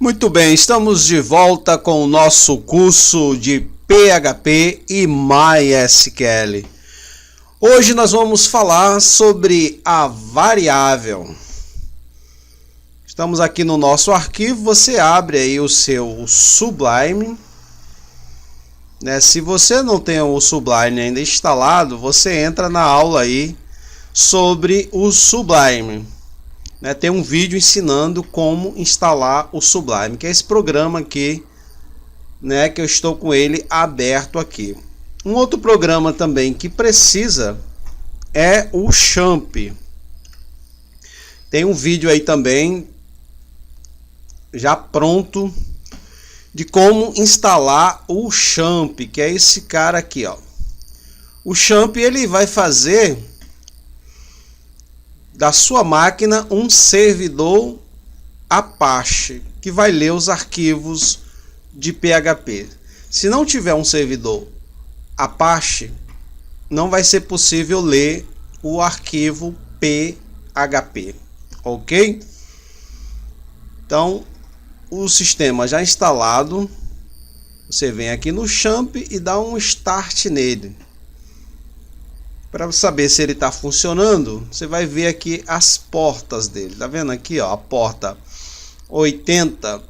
Muito bem, estamos de volta com o nosso curso de PHP e MySQL. Hoje nós vamos falar sobre a variável. Estamos aqui no nosso arquivo, você abre aí o seu Sublime. Se você não tem o Sublime ainda instalado, você entra na aula aí sobre o Sublime. Tem um vídeo ensinando como instalar o Sublime, que é esse programa aqui, que eu estou com ele aberto aqui. Um outro programa também que precisa é o Champ. Tem um vídeo aí também já pronto de como instalar o Champ, que é esse cara aqui, ó. O Champ ele vai fazer da sua máquina um servidor Apache que vai ler os arquivos de PHP. Se não tiver um servidor Apache, não vai ser possível ler o arquivo PHP, ok? Então, o sistema já instalado, você vem aqui no Champ e dá um Start nele. Para saber se ele está funcionando, você vai ver aqui as portas dele. Tá vendo aqui, ó, a porta 80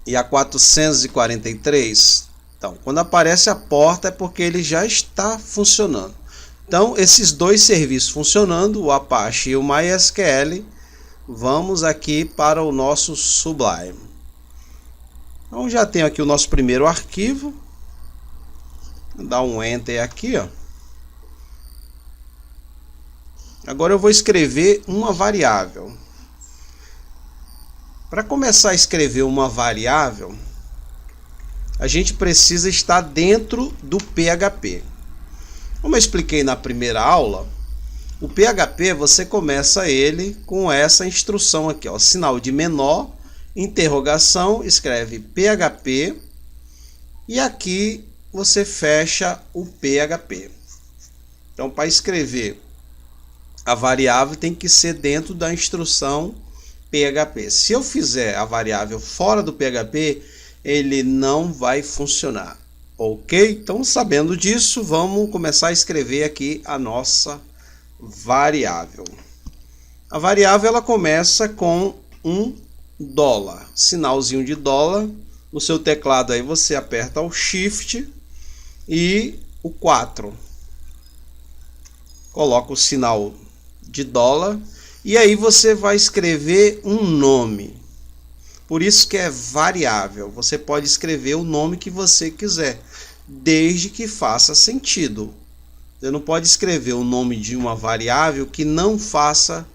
e a 443. Então, quando aparece a porta é porque ele já está funcionando. Então, esses dois serviços funcionando, o Apache e o MySQL, vamos aqui para o nosso Sublime. Então, já tenho aqui o nosso primeiro arquivo. Vou dar um Enter aqui, ó. Agora eu vou escrever uma variável. Para começar a escrever uma variável, a gente precisa estar dentro do PHP. Como eu expliquei na primeira aula, o PHP você começa ele com essa instrução aqui, ó, sinal de menor, interrogação, escreve PHP e aqui você fecha o PHP. Então, para escrever a variável tem que ser dentro da instrução PHP. Se eu fizer a variável fora do PHP, ele não vai funcionar. Ok? Então, sabendo disso, vamos começar a escrever aqui a nossa variável. A variável ela começa com um dólar, sinalzinho de dólar. No seu teclado aí você aperta o Shift e o 4. Coloca o sinal de dólar e aí você vai escrever um nome. Por isso que é variável. Você pode escrever o nome que você quiser, desde que faça sentido. Você não pode escrever o nome de uma variável que não faça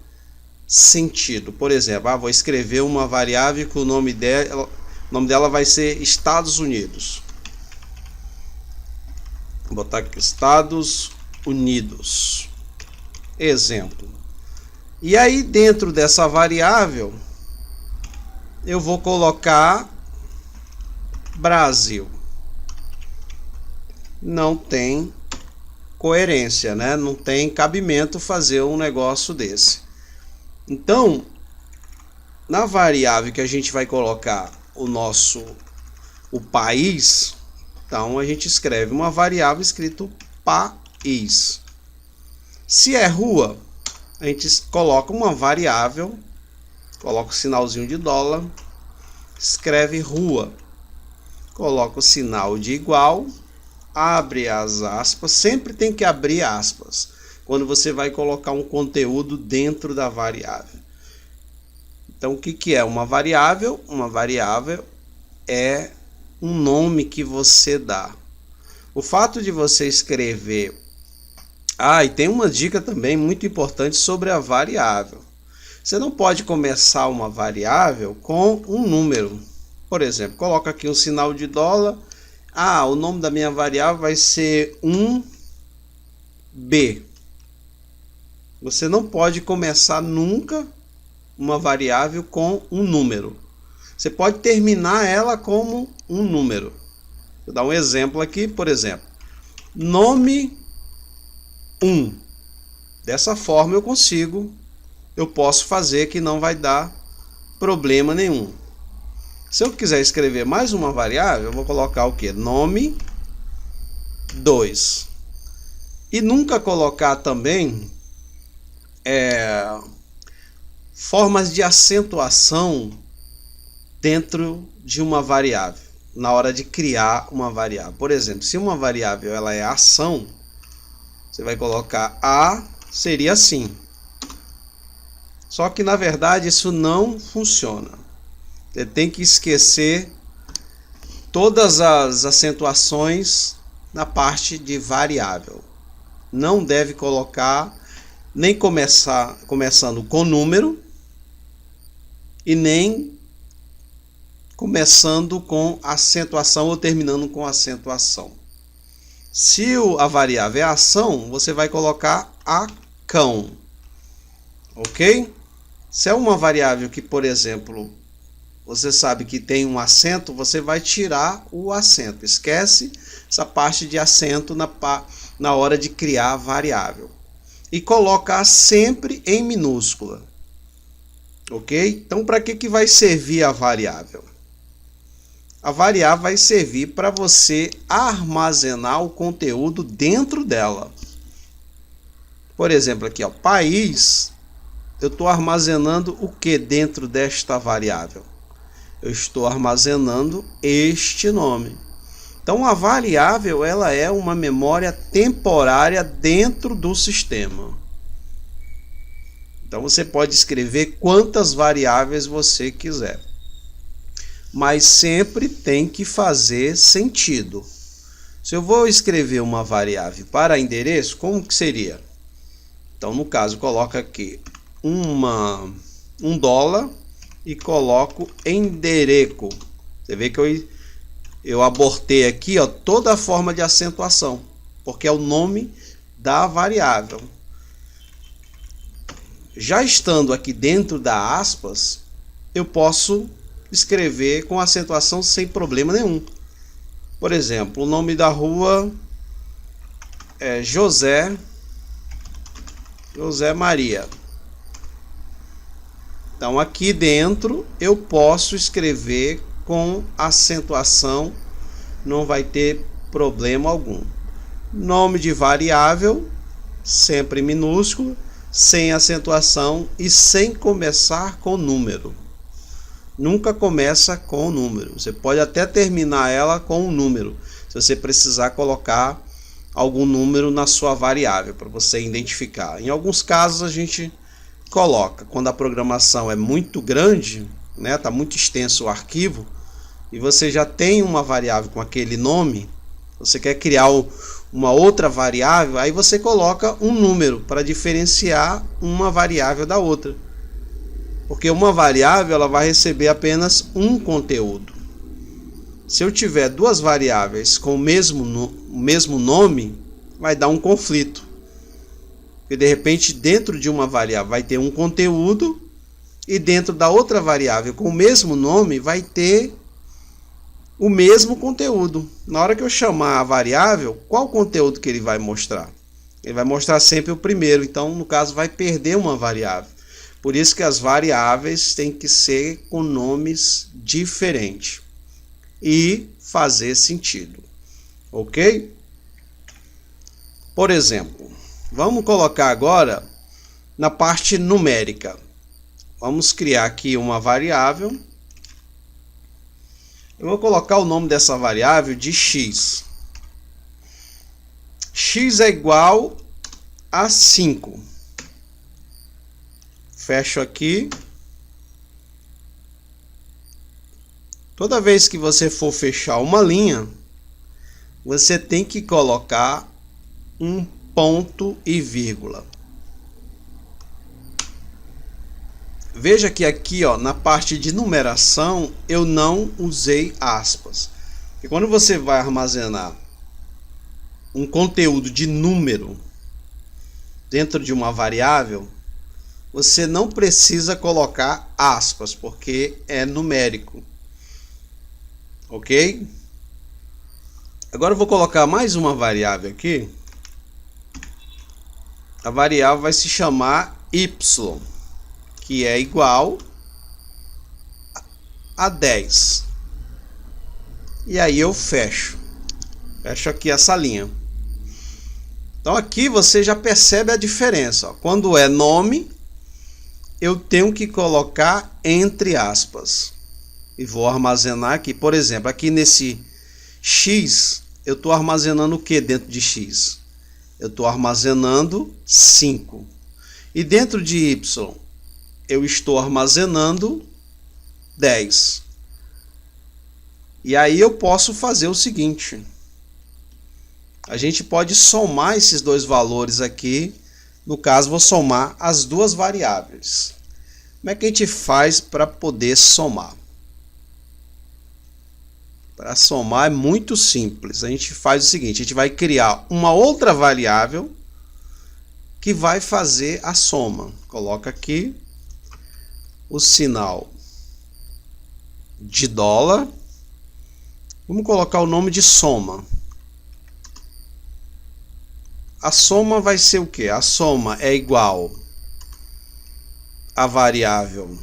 sentido. Por exemplo, vou escrever uma variável que o nome dela vai ser Estados Unidos. Vou botar aqui Estados Unidos. Exemplo. E aí dentro dessa variável eu vou colocar Brasil. Não tem coerência, não tem cabimento fazer um negócio desse. Então, na variável que a gente vai colocar o país, então a gente escreve uma variável escrito país. Se é rua, a gente coloca uma variável, coloca o sinalzinho de dólar, escreve rua, coloca o sinal de igual, abre as aspas, sempre tem que abrir aspas, quando você vai colocar um conteúdo dentro da variável. Então, o que é uma variável? Uma variável é um nome que você dá. O fato de você escrever... e tem uma dica também muito importante sobre a variável. Você não pode começar uma variável com um número. Por exemplo, coloca aqui um sinal de dólar. O nome da minha variável vai ser 1B. Você não pode começar nunca uma variável com um número. Você pode terminar ela como um número. Vou dar um exemplo aqui, por exemplo. Nome 1. Dessa forma eu posso fazer que não vai dar problema nenhum. Se eu quiser escrever mais uma variável, eu vou colocar o que? Nome 2. E nunca colocar também formas de acentuação dentro de uma variável, na hora de criar uma variável. Por exemplo, se uma variável ela é ação, você vai colocar A, seria assim. Só que na verdade isso não funciona. Você tem que esquecer todas as acentuações na parte de variável. Não deve colocar nem começando com número e nem começando com acentuação ou terminando com acentuação. Se a variável é ação, você vai colocar a cão, ok? Se é uma variável que, por exemplo, você sabe que tem um acento, você vai tirar o acento. Esquece essa parte de acento na hora de criar a variável. E colocar sempre em minúscula. Ok? Então, para que vai servir a variável? A variável vai servir para você armazenar o conteúdo dentro dela. Por exemplo, aqui, ó, país, eu estou armazenando o que dentro desta variável? Eu estou armazenando este nome. Então, a variável ela é uma memória temporária dentro do sistema. Então, você pode escrever quantas variáveis você quiser. Mas sempre tem que fazer sentido. Se eu vou escrever uma variável para endereço, como que seria? Então, no caso, coloca aqui $1 e coloco endereço. Você vê que eu abortei aqui, ó, toda a forma de acentuação, porque é o nome da variável. Já estando aqui dentro da aspas, eu posso escrever com acentuação sem problema nenhum. Por exemplo, o nome da rua é José Maria. Então, aqui dentro eu posso escrever com acentuação, não vai ter problema algum. Nome de variável, sempre minúsculo, sem acentuação e sem começar com número. Nunca começa com número. Você pode até terminar ela com um número, se você precisar colocar algum número na sua variável para você identificar. Em alguns casos a gente coloca, quando a programação é muito grande, né, tá muito extenso o arquivo, e você já tem uma variável com aquele nome, você quer criar uma outra variável, aí você coloca um número para diferenciar uma variável da outra. Porque uma variável ela vai receber apenas um conteúdo. Se eu tiver duas variáveis com o mesmo nome, vai dar um conflito. Porque de repente dentro de uma variável vai ter um conteúdo e dentro da outra variável com o mesmo nome vai ter o mesmo conteúdo. Na hora que eu chamar a variável, qual conteúdo que ele vai mostrar? Ele vai mostrar sempre o primeiro, então no caso vai perder uma variável. Por isso que as variáveis têm que ser com nomes diferentes e fazer sentido, ok? Por exemplo, vamos colocar agora na parte numérica. Vamos criar aqui uma variável. Eu vou colocar o nome dessa variável de x. X é igual a 5. Fecho aqui. Toda vez que você for fechar uma linha, você tem que colocar um ponto e vírgula. Veja que aqui, ó, na parte de numeração, eu não usei aspas. E quando você vai armazenar um conteúdo de número dentro de uma variável, você não precisa colocar aspas, porque é numérico. Ok? Agora eu vou colocar mais uma variável aqui. A variável vai se chamar y, que é igual a 10. E aí eu fecho aqui essa linha. Então aqui você já percebe a diferença, ó. Quando é nome, eu tenho que colocar entre aspas e vou armazenar aqui. Por exemplo, aqui nesse X, eu estou armazenando o que dentro de X? Eu estou armazenando 5. E dentro de Y, eu estou armazenando 10. E aí eu posso fazer o seguinte. A gente pode somar esses dois valores aqui. No caso, vou somar as duas variáveis. Como é que a gente faz para poder somar? Para somar é muito simples. A gente faz o seguinte, a gente vai criar uma outra variável que vai fazer a soma. Coloca aqui o sinal de dólar. Vamos colocar o nome de soma. A soma vai ser o quê? A soma é igual a variável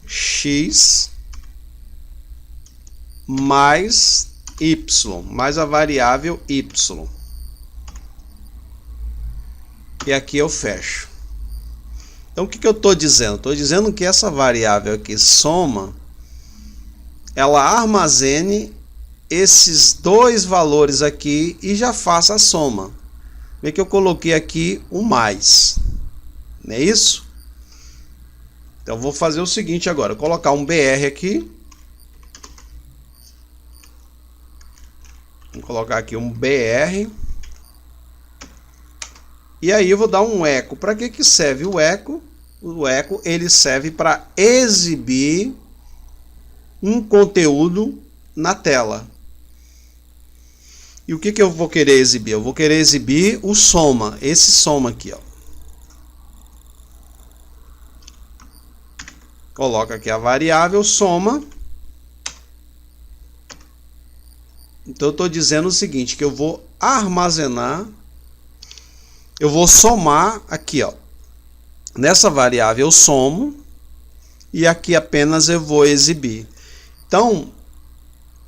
x mais y, mais a variável y. E aqui eu fecho. Então o que eu estou dizendo? Estou dizendo que essa variável aqui, soma, ela armazene esses dois valores aqui e já faça a soma. Vê que eu coloquei aqui o mais. Não é isso? Então eu vou fazer o seguinte agora, vou colocar um BR aqui. Vou colocar aqui um BR. E aí eu vou dar um eco. Para que serve o eco? O eco ele serve para exibir um conteúdo na tela. E o que eu vou querer exibir? Eu vou querer exibir o soma, esse soma aqui, ó. Coloca aqui a variável soma. Então eu estou dizendo o seguinte, que eu vou armazenar, eu vou somar aqui, ó. Nessa variável eu somo e aqui apenas eu vou exibir. Então,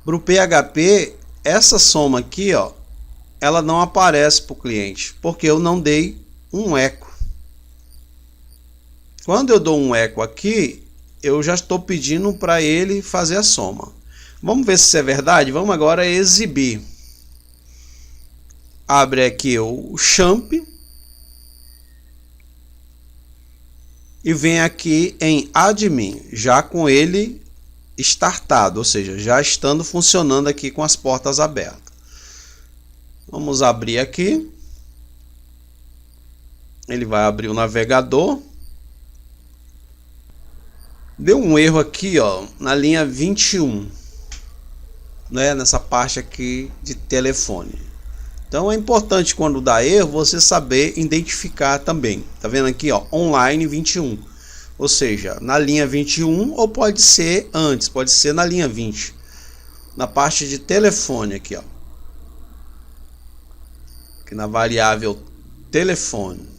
para o PHP, essa soma aqui, ó, ela não aparece para o cliente, porque eu não dei um eco. Quando eu dou um eco aqui, eu já estou pedindo para ele fazer a soma. Vamos ver se isso é verdade? Vamos agora exibir. Abre aqui o champ e vem aqui em admin, já com ele startado, ou seja, já estando funcionando aqui com as portas abertas. Vamos abrir aqui. Ele vai abrir o navegador. Deu um erro aqui, ó, na linha 21, né, nessa parte aqui de telefone. Então é importante quando dá erro você saber identificar também. Tá vendo aqui, ó, online 21. Ou seja, na linha 21 ou pode ser antes, pode ser na linha 20. Na parte de telefone aqui, ó. Aqui na variável telefone.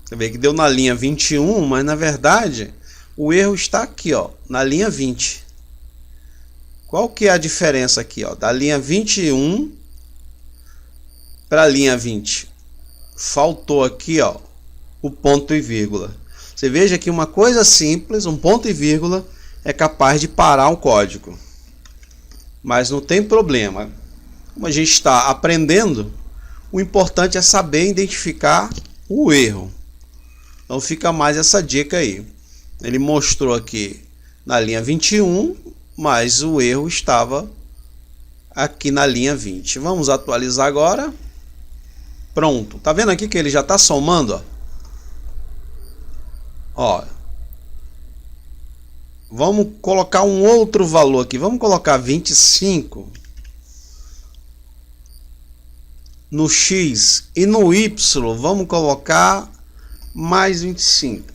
Você vê que deu na linha 21, mas na verdade o erro está aqui, ó, na linha 20. Qual que é a diferença aqui, ó, da linha 21 para a linha 20? Faltou aqui, ó, o ponto e vírgula. Você veja que uma coisa simples, um ponto e vírgula, é capaz de parar um código. Mas não tem problema. Como a gente está aprendendo, o importante é saber identificar o erro. Então fica mais essa dica aí. Ele mostrou aqui na linha 21, mas o erro estava aqui na linha 20. Vamos atualizar agora. Pronto. Tá vendo aqui que ele já está somando, ó. Vamos colocar um outro valor aqui. Vamos colocar 25 no X e no Y vamos colocar mais 25.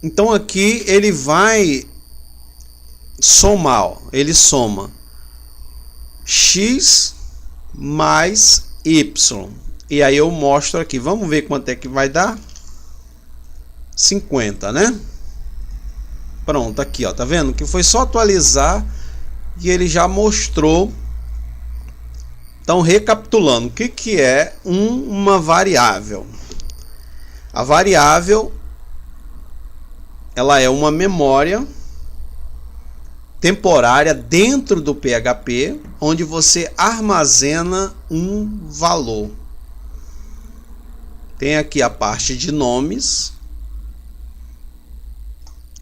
Então aqui ele vai somar, ó. Ele soma X mais Y. E aí eu mostro aqui. Vamos ver quanto é que vai dar. 50, né? Pronto, aqui, ó, tá vendo? Que foi só atualizar e ele já mostrou. Então, recapitulando, o que é uma variável? A variável, ela é uma memória temporária dentro do PHP, onde você armazena um valor. Tem aqui a parte de nomes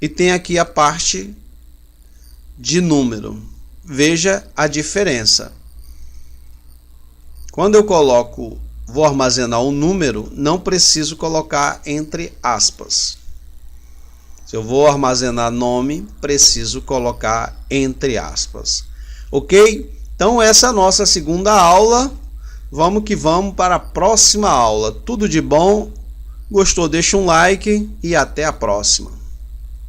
e tem aqui a parte de número. Veja a diferença. Quando eu vou armazenar um número, não preciso colocar entre aspas. Se eu vou armazenar nome, preciso colocar entre aspas. Ok? Então essa é a nossa segunda aula. Vamos que vamos para a próxima aula. Tudo de bom. Gostou? Deixa um like e até a próxima.